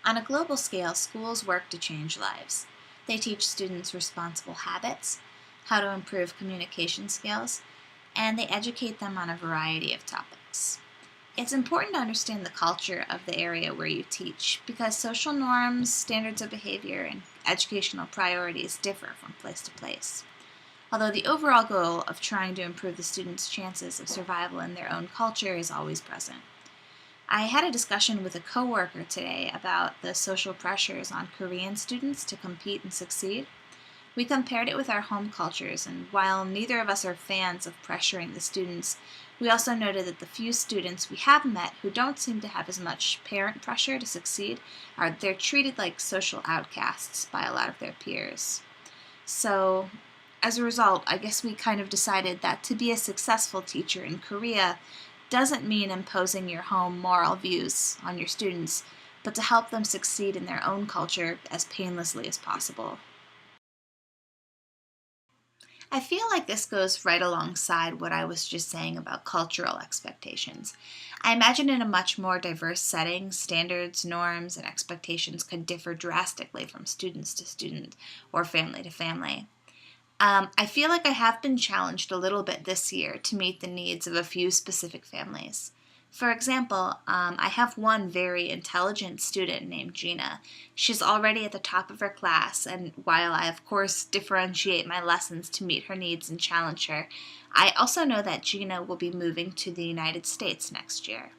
On a global scale, schools work to change lives. They teach students responsible habits, how to improve communication skills, and they educate them on a variety of topics. It's important to understand the culture of the area where you teach because social norms, standards of behavior, and educational priorities differ from place to place. Although the overall goal of trying to improve the students' chances of survival in their own culture is always present. I had a discussion with a coworker today about the social pressures on Korean students to compete and succeed. We compared it with our home cultures, and while neither of us are fans of pressuring the students, we also noted that the few students we have met who don't seem to have as much parent pressure to succeed they're treated like social outcasts by a lot of their peers. So, as a result, I guess we kind of decided that to be a successful teacher in Korea doesn't mean imposing your home moral views on your students, but to help them succeed in their own culture as painlessly as possible. I feel like this goes right alongside what I was just saying about cultural expectations. I imagine in a much more diverse setting, standards, norms, and expectations could differ drastically from students to student or family to family. I feel like I have been challenged a little bit this year to meet the needs of a few specific families. For example, I have one very intelligent student named Gina. She's already at the top of her class, and while I, of course, differentiate my lessons to meet her needs and challenge her, I also know that Gina will be moving to the United States next year.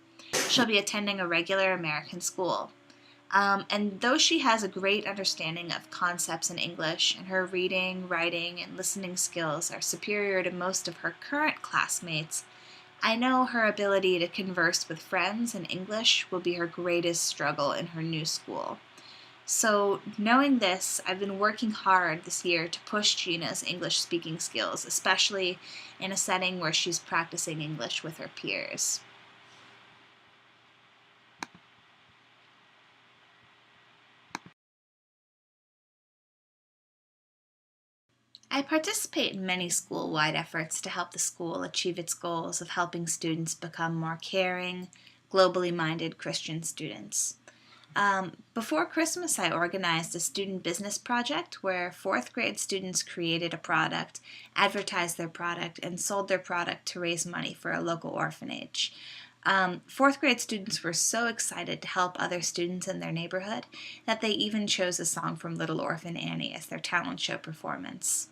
She'll be attending a regular American school. And though she has a great understanding of concepts in English, and her reading, writing, and listening skills are superior to most of her current classmates, I know her ability to converse with friends in English will be her greatest struggle in her new school. So, knowing this, I've been working hard this year to push Gina's English speaking skills, especially in a setting where she's practicing English with her peers. I participate in many school-wide efforts to help the school achieve its goals of helping students become more caring, globally minded Christian students. Before Christmas, I organized a student business project where fourth grade students created a product, advertised their product, and sold their product to raise money for a local orphanage. Fourth grade students were so excited to help other students in their neighborhood that they even chose a song from Little Orphan Annie as their talent show performance.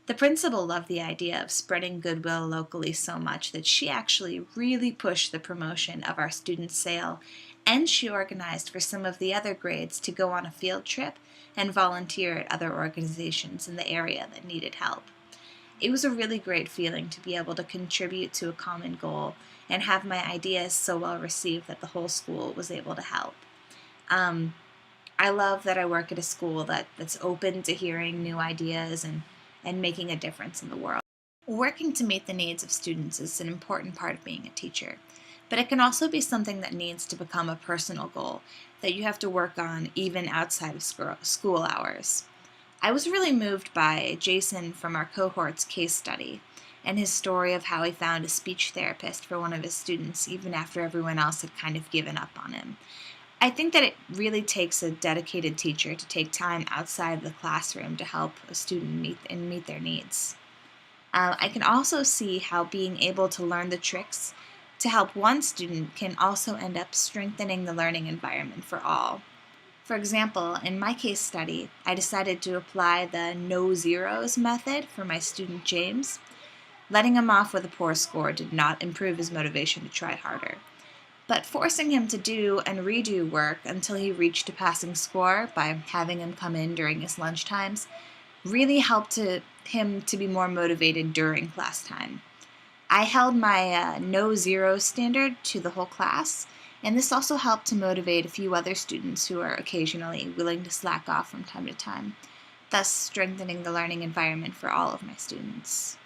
The principal loved the idea of spreading goodwill locally so much that she actually really pushed the promotion of our student sale, and she organized for some of the other grades to go on a field trip and volunteer at other organizations in the area that needed help. It was a really great feeling to be able to contribute to a common goal and have my ideas so well received that the whole school was able to help. Um, I love that I work at a school that's open to hearing new ideas and making a difference in the world. Working to meet the needs of students is an important part of being a teacher, but it can also be something that needs to become a personal goal that you have to work on even outside of school hours. I was really moved by Jason from our cohort's case study and his story of how he found a speech therapist for one of his students even after everyone else had kind of given up on him. I think that it really takes a dedicated teacher to take time outside of the classroom to help a student meet their needs. I can also see how being able to learn the tricks to help one student can also end up strengthening the learning environment for all. For example, in my case study, I decided to apply the no zeros method for my student James. Letting him off with a poor score did not improve his motivation to try harder. But forcing him to do and redo work until he reached a passing score by having him come in during his lunch times really helped him to be more motivated during class time. I held my no zero standard to the whole class, and this also helped to motivate a few other students who are occasionally willing to slack off from time to time, thus strengthening the learning environment for all of my students.